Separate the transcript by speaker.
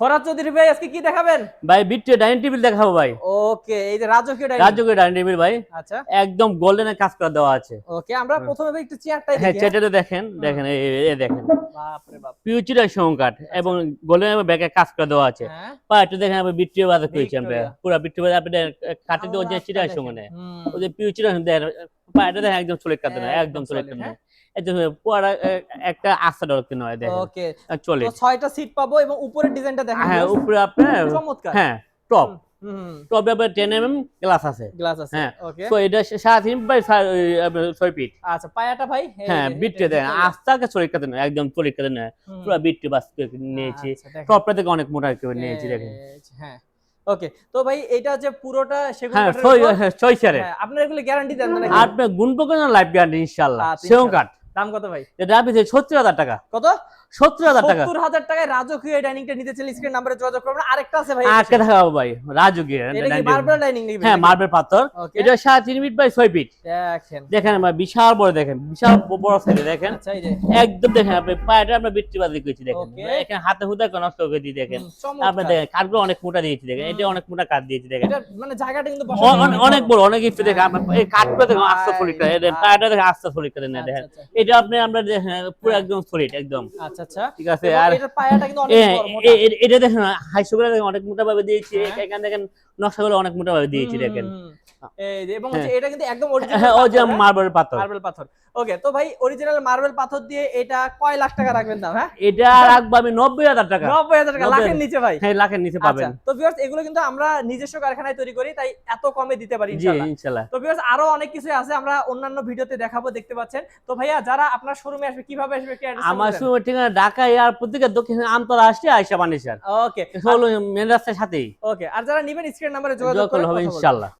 Speaker 1: ফরহাদ চৌধুরী ভাই আজকে কি দেখাবেন?
Speaker 2: ভাই বিট্টু ডাইনিং টেবিল দেখাবো ভাই।
Speaker 1: ওকে, এই যে রাজকীয় ডাইনিং।
Speaker 2: রাজকীয় ডাইনিং টেবিল ভাই,
Speaker 1: আচ্ছা
Speaker 2: একদম গোল্ডেনের কাজ করা দেওয়া আছে।
Speaker 1: ওকে, আমরা প্রথমে ভাই একটু চেয়ারটাই
Speaker 2: হ্যাঁ,
Speaker 1: দেখি।
Speaker 2: চেয়ারটা দেখেন, দেখেন এই দেখেন,
Speaker 1: বাপ রে বাপ,
Speaker 2: পিউচিরা সংকাট এবং গোল্ডেন ব্যাগে কাজ করে দেওয়া আছে।
Speaker 1: হ্যাঁ
Speaker 2: পাটা দেখেন আমরা বিট্টু বাজার করেছি আমরা,
Speaker 1: ভিক্টোরিয়া।
Speaker 2: পুরো বিট্টু বাজার আপনি কাটে দিয়ে যে চিরা সঙ্গে ওই যে পিউচিরা দেখেন, পাটা দেখেন একদম চলে কাটে না, একদম চলে কাটে না, একদম পুরো একটা আস্থা ডরকে নয় দেখেন।
Speaker 1: ওকে,
Speaker 2: চলে
Speaker 1: তো 6টা সিট পাবো এবং উপরের ডিজাইনটা দেখেন।
Speaker 2: হ্যাঁ, উপরে আপনার
Speaker 1: চমৎকার।
Speaker 2: হ্যাঁ টপ
Speaker 1: হুম,
Speaker 2: টপ আপনার 10 mm গ্লাস আছে।
Speaker 1: গ্লাস আছে।
Speaker 2: হ্যাঁ,
Speaker 1: ওকে,
Speaker 2: তো এটা 3.5 বাই 6 ফিট।
Speaker 1: আচ্ছা পায়াটা ভাই এই
Speaker 2: হ্যাঁ,
Speaker 1: যে,
Speaker 2: বিট্টু দেখেন আস্তাকে চলে কাটে না, একদম চলে কাটে না,
Speaker 1: হুম,
Speaker 2: পুরো বিট্টু বাস করে নিয়েছি।
Speaker 1: আচ্ছা, দেখেন।
Speaker 2: টপটা থেকে অনেক মোটা করে নিয়েছি দেখেন।
Speaker 1: হ্যাঁ ওকে, তো ভাই এটা যে পুরোটা সেগুন
Speaker 2: হ্যাঁ,
Speaker 1: কাঠের উপর,
Speaker 2: 6 সারে
Speaker 1: হ্যাঁ আপনারা এগুলো গ্যারান্টি দেন না নাকি?
Speaker 2: আপনার গুণপোকানো লাইফ গ্যারান্টি ইনশাআল্লাহ।
Speaker 1: আচ্ছা,
Speaker 2: সেও কাট
Speaker 1: দাম কত ভাই?
Speaker 2: এটা আপনি 70,000 টাকা।
Speaker 1: কত?
Speaker 2: 70,000 টাকা।
Speaker 1: 70,000 টাকায় রাজকীয় এই ডাইনিংটা নিতে চাইলে স্ক্রিন নম্বরে যোগাযোগ করবেন। আরেকটা আছে ভাই,
Speaker 2: আটকে থাকা ভাই রাজুকি।
Speaker 1: এটা কি মার্বেল ডাইনিং নাকি?
Speaker 2: হ্যাঁ, মার্বেল পাথর।
Speaker 1: ওকে।
Speaker 2: এটা 3.5 ফিট বাই 6 ফিট।
Speaker 1: দেখেন
Speaker 2: দেখেন আমার বিশাল বড়, দেখেন বিশাল বড় সাইজ দেখেন।
Speaker 1: আচ্ছা এই যে
Speaker 2: একদম দেখেন আপনি পায়টা আমরা বিট্টি বাজি করেছি দেখেন।
Speaker 1: ওকে।
Speaker 2: এখানে হাতে হুদা নষ্ট করে দিয়ে দেখেন।
Speaker 1: চমৎকার।
Speaker 2: আপনি দেখেন কাঠগুলো অনেক মোটা দিয়েছি দেখেন। এটা অনেক মোটা কাঠ দিয়েছি দেখেন।
Speaker 1: এটা মানে জায়গাটা কিন্তু বসার
Speaker 2: অনেক বড়, অনেক ইফট দেখেন। আপনার এই কাঠগুলো দেখেন আস্তে সলিড করে। এটা পায়টা দেখেন আস্তে সলিড করে না দেখেন।
Speaker 1: আচ্ছা,
Speaker 2: এটা আপনি আমরা দেখেন পুরো একদম সলিড একদম।
Speaker 1: আচ্ছা আচ্ছা
Speaker 2: ঠিক আছে।
Speaker 1: এবং
Speaker 2: আর
Speaker 1: এটার পায়াটা কিন্তু অনেক বড় মোটা।
Speaker 2: এটা দেখেন হাইসগুলো দেখেন অনেক মোটা ভাবে দিয়েছি।
Speaker 1: হ্যাঁ।
Speaker 2: এখানে দেখেন নকশাগুলো অনেক মোটা ভাবে দিয়েছি দেখেন।
Speaker 1: এই যে এবং
Speaker 2: হ্যাঁ।
Speaker 1: হচ্ছে এটা কিন্তু একদম
Speaker 2: হ্যাঁ,
Speaker 1: অরিজিনাল
Speaker 2: ও যে মার্বেল পাথর।
Speaker 1: মার্বেল পাথর। ওকে, তো ভাই অরিজিনাল মার্বেল পাথর দিয়ে এটা কয় লাখ টাকা রাখবেন দাম? হ্যাঁ,
Speaker 2: এটা রাখবো আমি 90,000 টাকা।
Speaker 1: 90,000 টাকা, লাখের নিচে ভাই।
Speaker 2: হ্যাঁ, লাখের নিচে
Speaker 1: আচ্ছা,
Speaker 2: পাবেন।
Speaker 1: তো ভিউয়ার্স এগুলো কিন্তু আমরা নিজস্ব কারখানায় তৈরি করি, তাই এত কমে দিতে পারি
Speaker 2: জি
Speaker 1: ইনশাআল্লাহ।
Speaker 2: ইনশাআল্লাহ।
Speaker 1: তো ভিউয়ার্স আরো অনেক কিছু আছে, আমরা অন্যান্য ভিডিওতে দেখাবো, দেখতে পাচ্ছেন। তো ভাইয়া যারা আপনার শোরুমে আসবে কিভাবে আসবে একটু অ্যাড্রেস
Speaker 2: আমার
Speaker 1: বলেন।
Speaker 2: সময় ঠিকানা ঢাকা এয়ারপোর্ট থেকে দক্ষিণ আমতলা আসছে আয়শা বানিশার।
Speaker 1: ওকে
Speaker 2: হলো মেন রাস্তার সাথেই
Speaker 1: ওকে, আর যারা নেবেন স্ক্রিন নম্বরে যোগাযোগ
Speaker 2: যোগাযোগ
Speaker 1: করে
Speaker 2: হবে
Speaker 1: কথা বলবেন।
Speaker 2: ইনশাআল্লাহ।